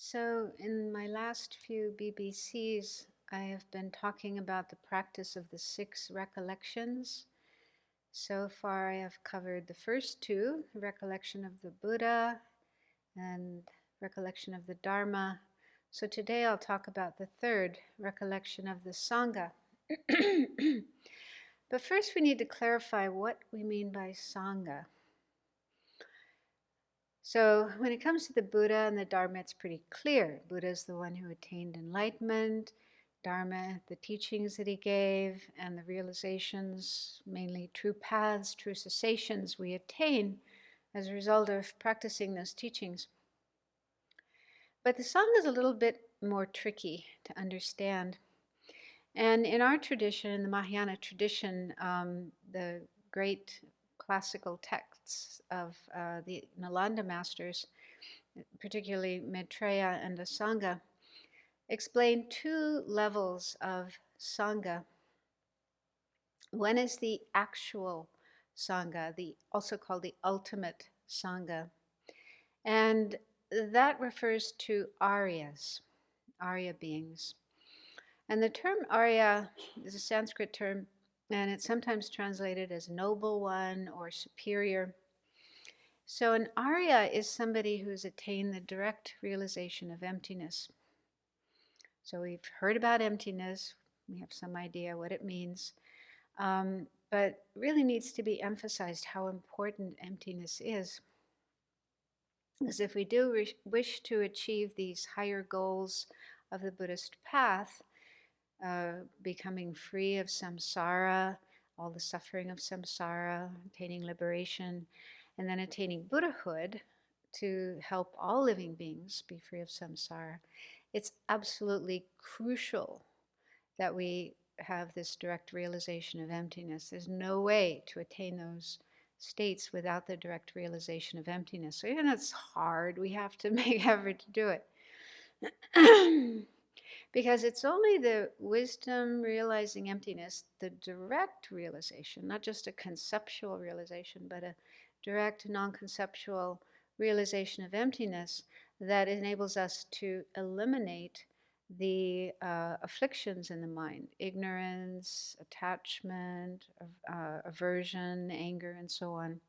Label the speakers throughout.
Speaker 1: So, in my last few BBCs, I have been talking about the practice of the 6 recollections. So far, I have covered the first 2, recollection of the Buddha and recollection of the Dharma. So today I'll talk about the third, recollection of the Sangha. But first, we need to clarify what we mean by Sangha. So when it comes to the Buddha and the Dharma, it's pretty clear. Buddha is the one who attained enlightenment. Dharma, the teachings that he gave, and the realizations, mainly true paths, true cessations we attain as a result of practicing those teachings. But the Sangha is a little bit more tricky to understand. And in our tradition, in the Mahayana tradition, the great classical texts of the Nalanda masters, particularly Maitreya and Asanga, explain 2 levels of Sangha. One is the actual Sangha, also called the ultimate Sangha. And that refers to Aryas, Arya beings. And the term Arya is a Sanskrit term, and it's sometimes translated as noble one or superior. So an Arya is somebody who's attained the direct realization of emptiness. So we've heard about emptiness, we have some idea what it means, but really needs to be emphasized how important emptiness is. Because if we do wish to achieve these higher goals of the Buddhist path, becoming free of samsara, all the suffering of samsara, attaining liberation, and then attaining Buddhahood to help all living beings be free of samsara, it's absolutely crucial that we have this direct realization of emptiness. There's no way to attain those states without the direct realization of emptiness. So even though it's hard, we have to make effort to do it. Because it's only the wisdom realizing emptiness, the direct realization, not just a conceptual realization, but a direct non-conceptual realization of emptiness that enables us to eliminate the afflictions in the mind, ignorance, attachment, aversion, anger, and so on.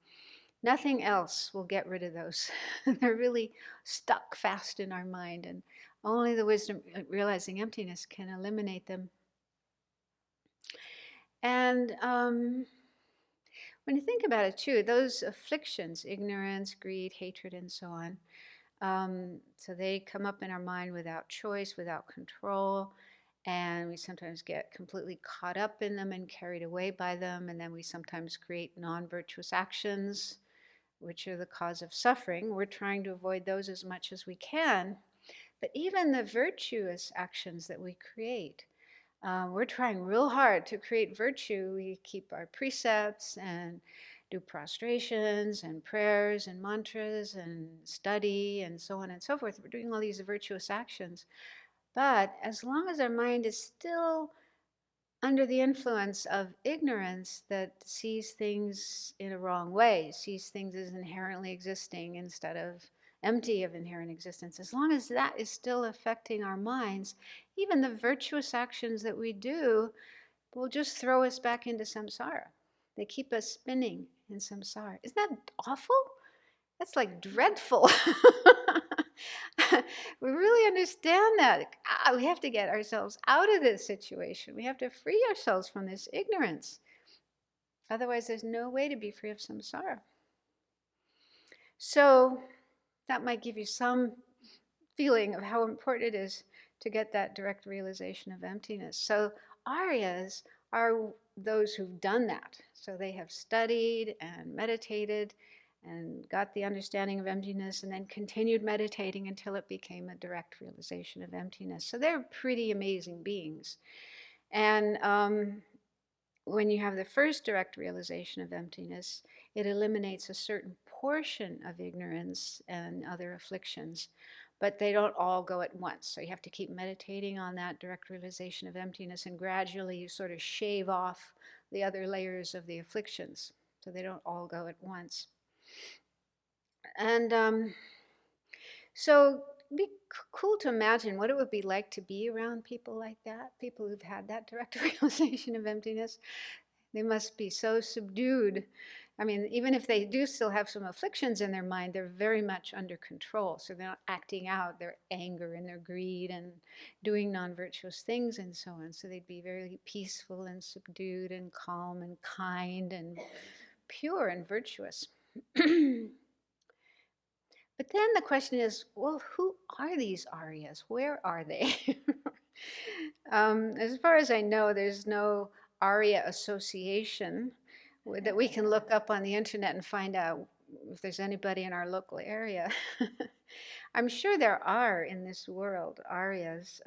Speaker 1: Nothing else will get rid of those. They're really stuck fast in our mind, and only the wisdom realizing emptiness can eliminate them. And when you think about it too, those afflictions, ignorance, greed, hatred, and so on, so they come up in our mind without choice, without control, and we sometimes get completely caught up in them and carried away by them, and then we sometimes create non-virtuous actions, which are the cause of suffering. We're trying to avoid those as much as we can. But even the virtuous actions that we create, we're trying real hard to create virtue. We keep our precepts and do prostrations and prayers and mantras and study and so on and so forth. We're doing all these virtuous actions. But as long as our mind is still under the influence of ignorance that sees things in a wrong way, sees things as inherently existing instead of empty of inherent existence, as long as that is still affecting our minds, even the virtuous actions that we do will just throw us back into samsara. They keep us spinning in samsara. Isn't that awful? That's like dreadful. We really understand that. We have to get ourselves out of this situation. We have to free ourselves from this ignorance. Otherwise, there's no way to be free of samsara. So that might give you some feeling of how important it is to get that direct realization of emptiness. So Aryas are those who've done that. So they have studied and meditated and got the understanding of emptiness and then continued meditating until it became a direct realization of emptiness. So they're pretty amazing beings. And when you have the first direct realization of emptiness, it eliminates a certain portion of ignorance and other afflictions, but they don't all go at once. So you have to keep meditating on that direct realization of emptiness, and gradually you sort of shave off the other layers of the afflictions, so they don't all go at once. And so it'd be cool to imagine what it would be like to be around people like that, people who've had that direct realization of emptiness. They must be so subdued. I mean, even if they do still have some afflictions in their mind, they're very much under control. So they're not acting out their anger and their greed and doing non-virtuous things and so on. So they'd be very peaceful and subdued and calm and kind and pure and virtuous. But then the question is, well, who are these Aryas? Where are they? As far as I know, there's no Arya association that we can look up on the internet and find out if there's anybody in our local area. I'm sure there are in this world Aryas,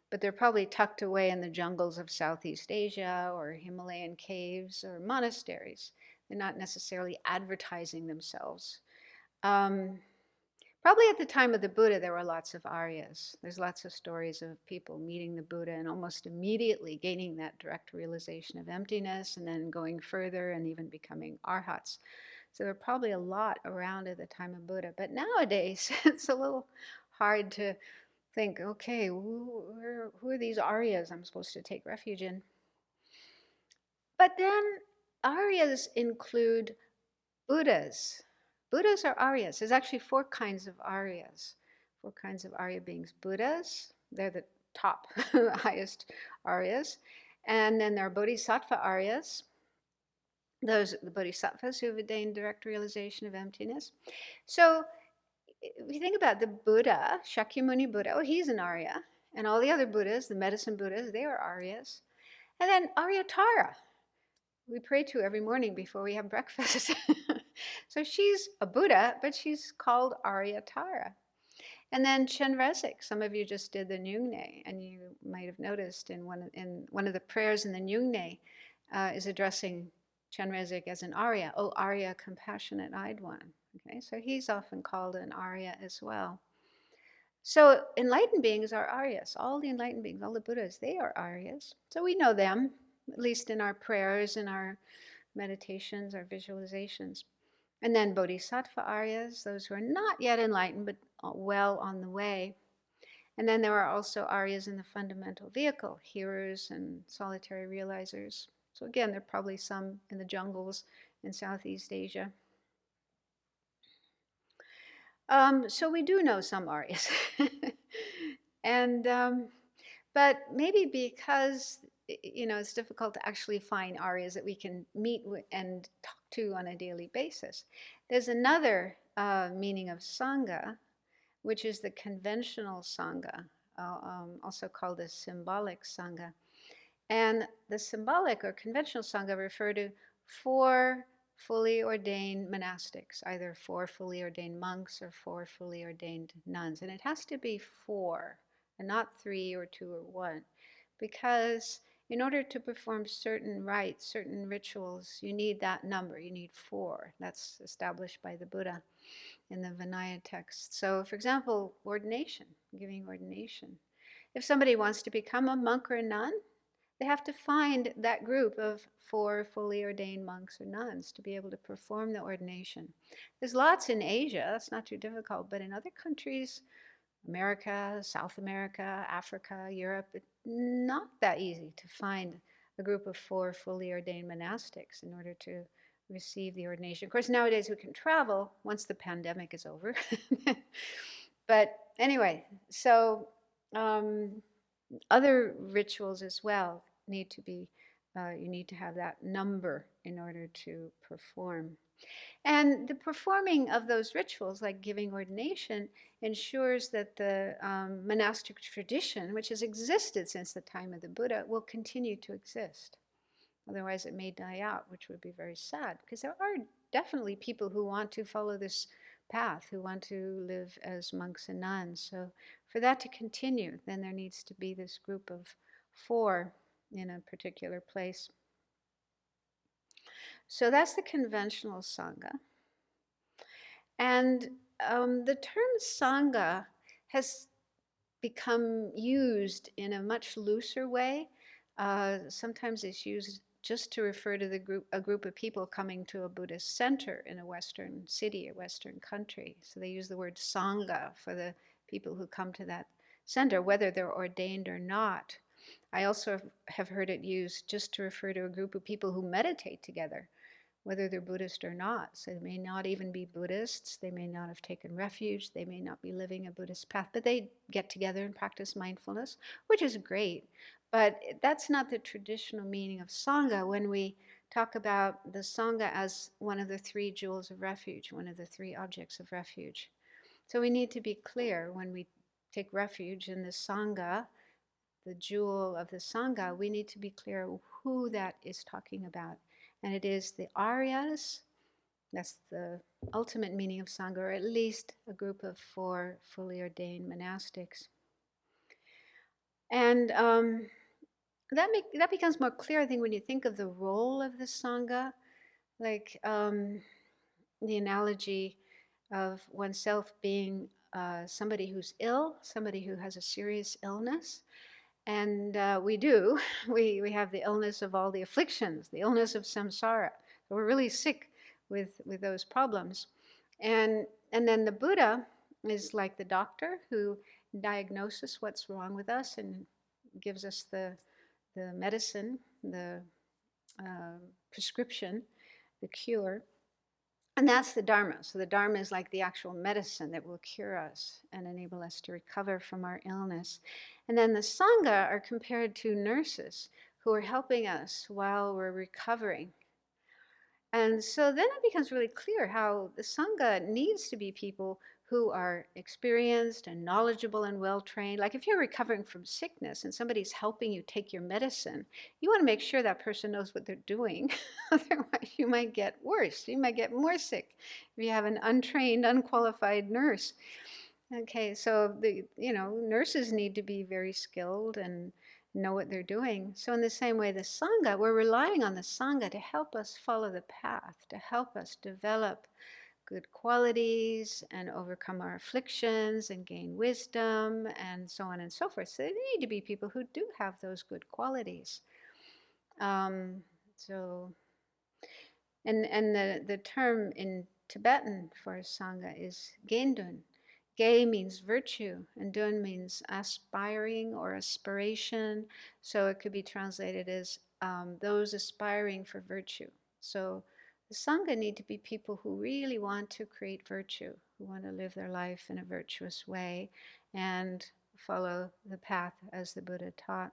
Speaker 1: but they're probably tucked away in the jungles of Southeast Asia or Himalayan caves or monasteries. They're not necessarily advertising themselves. Probably at the time of the Buddha, there were lots of Aryas. There's lots of stories of people meeting the Buddha and almost immediately gaining that direct realization of emptiness and then going further and even becoming arhats. So there are probably a lot around at the time of Buddha. But nowadays, it's a little hard to think, okay, who are these Aryas I'm supposed to take refuge in? But then Aryas include Buddhas. Buddhas are Aryas. There's actually 4 kinds of Aryas, 4 kinds of Arya beings. Buddhas, they're the top, highest Aryas. And then there are Bodhisattva Aryas. Those are the Bodhisattvas who have attained direct realization of emptiness. So if you think about the Buddha, Shakyamuni Buddha, oh, he's an Arya. And all the other Buddhas, the medicine Buddhas, they are Aryas. And then Aryatara, we pray to every morning before we have breakfast. So she's a Buddha, but she's called Aryatara. And then Chenrezig, some of you just did the Nyungne, and you might have noticed in one of the prayers in the Nyungne is addressing Chenrezig as an Arya. Oh, Arya, compassionate-eyed one. Okay, so he's often called an Arya as well. So enlightened beings are Aryas. All the enlightened beings, all the Buddhas, they are Aryas. So we know them, at least in our prayers, in our meditations, our visualizations. And then Bodhisattva Aryas, those who are not yet enlightened, but well on the way. And then there are also Aryas in the fundamental vehicle, hearers and solitary realizers. So again, there are probably some in the jungles in Southeast Asia. So we do know some Aryas. And but maybe because it's difficult to actually find Aryas that we can meet and talk to on a daily basis. There's another meaning of Sangha, which is the conventional Sangha, also called the symbolic Sangha. And the symbolic or conventional Sangha refer to 4 fully ordained monastics, either 4 fully ordained monks or 4 fully ordained nuns. And it has to be 4 and not 3 or 2 or 1, because in order to perform certain rites, certain rituals, you need that number. You need 4. That's established by the Buddha in the Vinaya text. So, for example, ordination, giving ordination. If somebody wants to become a monk or a nun, they have to find that group of 4 fully ordained monks or nuns to be able to perform the ordination. There's lots in Asia, that's not too difficult, but in other countries, America, South America, Africa, Europe, it's not that easy to find a group of 4 fully ordained monastics in order to receive the ordination. Of course, nowadays we can travel once the pandemic is over. But anyway, so other rituals as well need to be, you need to have that number in order to perform. And the performing of those rituals, like giving ordination, ensures that the monastic tradition, which has existed since the time of the Buddha, will continue to exist. Otherwise, it may die out, which would be very sad, because there are definitely people who want to follow this path, who want to live as monks and nuns. So for that to continue, then there needs to be this group of 4 in a particular place. So that's the conventional Sangha. And the term Sangha has become used in a much looser way. Sometimes it's used just to refer to a group of people coming to a Buddhist center in a Western city, a Western country. So they use the word Sangha for the people who come to that center, whether they're ordained or not. I also have heard it used just to refer to a group of people who meditate together, whether they're Buddhist or not. So they may not even be Buddhists, they may not have taken refuge, they may not be living a Buddhist path, but they get together and practice mindfulness, which is great. But that's not the traditional meaning of Sangha when we talk about the Sangha as one of the three jewels of refuge, one of the three objects of refuge. So we need to be clear when we take refuge in the Sangha, the jewel of the Sangha, we need to be clear who that is talking about. And it is the Aryas, that's the ultimate meaning of Sangha, or at least a group of 4 fully ordained monastics. And that becomes more clear, I think, when you think of the role of the Sangha, like the analogy of oneself being somebody who's ill, somebody who has a serious illness. And we do. We have the illness of all the afflictions, the illness of samsara. So we're really sick with those problems. And then the Buddha is like the doctor who diagnoses what's wrong with us and gives us the medicine, the prescription, the cure. And that's the Dharma. So the Dharma is like the actual medicine that will cure us and enable us to recover from our illness. And then the Sangha are compared to nurses who are helping us while we're recovering. And so then it becomes really clear how the Sangha needs to be people who are experienced and knowledgeable and well-trained. Like if you're recovering from sickness and somebody's helping you take your medicine, you want to make sure that person knows what they're doing. Otherwise, you might get worse. You might get more sick if you have an untrained, unqualified nurse. Okay, so nurses need to be very skilled and know what they're doing. So in the same way, the Sangha, we're relying on the Sangha to help us follow the path, to help us develop good qualities and overcome our afflictions and gain wisdom and so on and so forth. So there need to be people who do have those good qualities. Um, so, and the term in Tibetan for Sangha is Gendun. Ge means virtue, and dun means aspiring or aspiration. So it could be translated as those aspiring for virtue. So the Sangha need to be people who really want to create virtue, who want to live their life in a virtuous way and follow the path as the Buddha taught.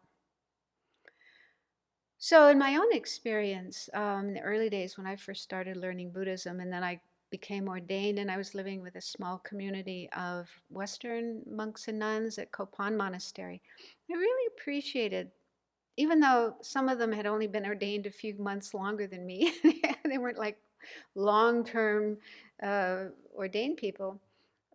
Speaker 1: So in my own experience, in the early days when I first started learning Buddhism, and then I became ordained, and I was living with a small community of Western monks and nuns at Kopan Monastery, I really appreciated, even though some of them had only been ordained a few months longer than me, they weren't like long-term ordained people,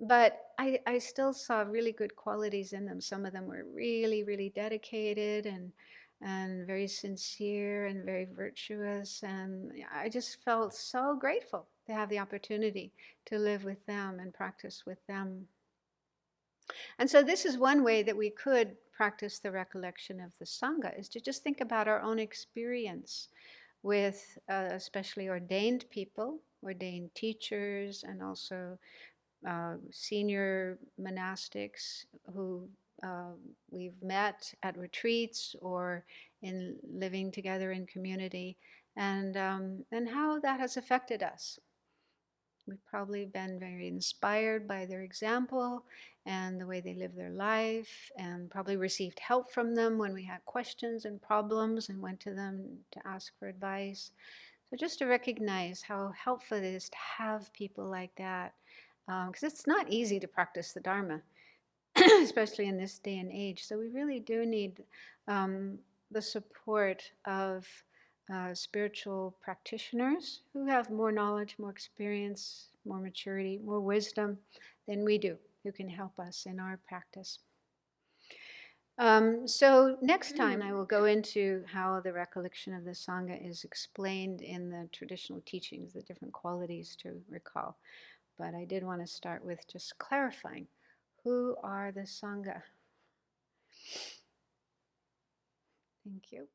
Speaker 1: but I still saw really good qualities in them. Some of them were really, really dedicated and very sincere and very virtuous. And I just felt so grateful to have the opportunity to live with them and practice with them. And so this is one way that we could practice the recollection of the Sangha, is to just think about our own experience with especially ordained people, ordained teachers, and also senior monastics who we've met at retreats or in living together in community, and how that has affected us. We've probably been very inspired by their example and the way they live their life, and probably received help from them when we had questions and problems and went to them to ask for advice. So just to recognize how helpful it is to have people like that, because it's not easy to practice the Dharma, especially in this day and age. So we really do need the support of spiritual practitioners who have more knowledge, more experience, more maturity, more wisdom than we do, who can help us in our practice. So next time I will go into how the recollection of the Sangha is explained in the traditional teachings, the different qualities to recall. But I did want to start with just clarifying, who are the Sangha? Thank you.